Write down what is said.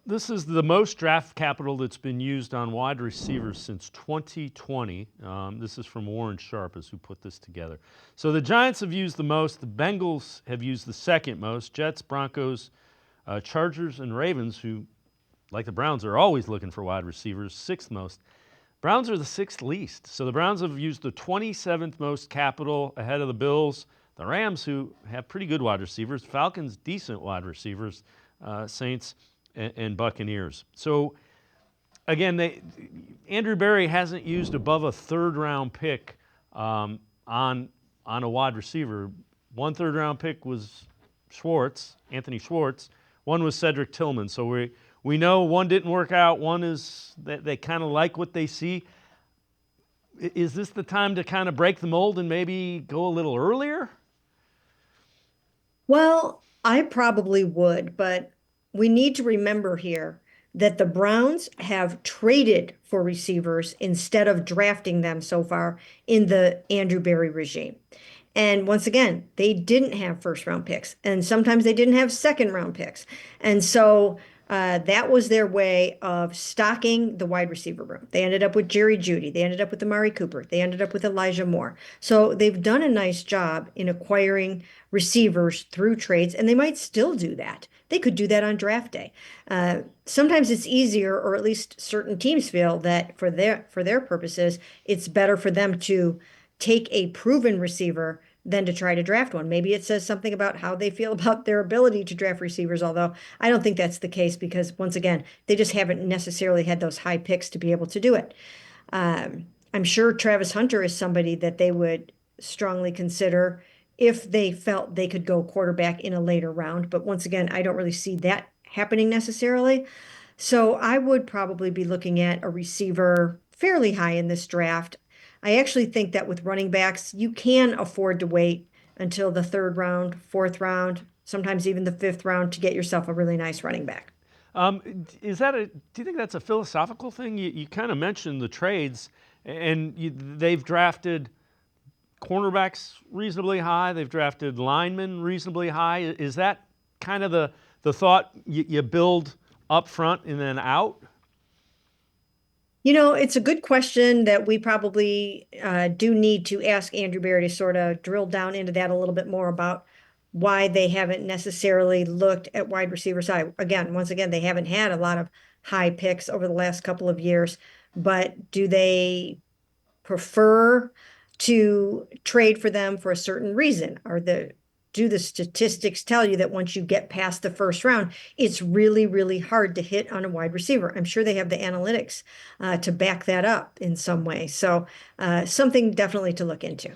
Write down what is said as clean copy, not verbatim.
This is the most draft capital that's been used on wide receivers since 2020. This is from Warren Sharp, is who put this together. So the Giants have used the most. The Bengals have used the second most. Jets, Broncos, Chargers, and Ravens, who, like the Browns, are always looking for wide receivers, sixth most. Browns are the sixth least. So the Browns have used the 27th most capital, ahead of the Bills, the Rams, who have pretty good wide receivers, Falcons, decent wide receivers, Saints, and Buccaneers. So again, Andrew Berry hasn't used above a third-round pick on a wide receiver. One third-round pick was Anthony Schwartz. One was Cedric Tillman. So we know one didn't work out. One is that they kind of like what they see. Is this the time to kind of break the mold and maybe go a little earlier? Well, I probably would, but we need to remember here that the Browns have traded for receivers instead of drafting them so far in the Andrew Berry regime. And once again, they didn't have first round picks, and sometimes they didn't have second round picks. And so that was their way of stocking the wide receiver room. They ended up with Jerry Jeudy. They ended up with Amari Cooper. They ended up with Elijah Moore. So they've done a nice job in acquiring receivers through trades, and they might still do that. They could do that on draft day. Sometimes it's easier, or at least certain teams feel that for their purposes, it's better for them to take a proven receiver than to try to draft one. Maybe it says something about how they feel about their ability to draft receivers, although I don't think that's the case because, once again, they just haven't necessarily had those high picks to be able to do it. I'm sure Travis Hunter is somebody that they would strongly consider if they felt they could go quarterback in a later round. But once again, I don't really see that happening necessarily. So I would probably be looking at a receiver fairly high in this draft. I actually think that with running backs, you can afford to wait until the third round, fourth round, sometimes even the fifth round to get yourself a really nice running back. Do you think that's a philosophical thing? You kind of mentioned the trades, and they've drafted cornerbacks reasonably high. They've drafted linemen reasonably high. Is that kind of the thought you build up front and then out? It's a good question that we probably do need to ask Andrew Berry to sort of drill down into that a little bit more about why they haven't necessarily looked at wide receiver side. Again, once again, they haven't had a lot of high picks over the last couple of years, but do they prefer to trade for them for a certain reason? Do the statistics tell you that once you get past the first round, it's really, really hard to hit on a wide receiver? I'm sure they have the analytics to back that up in some way. So something definitely to look into.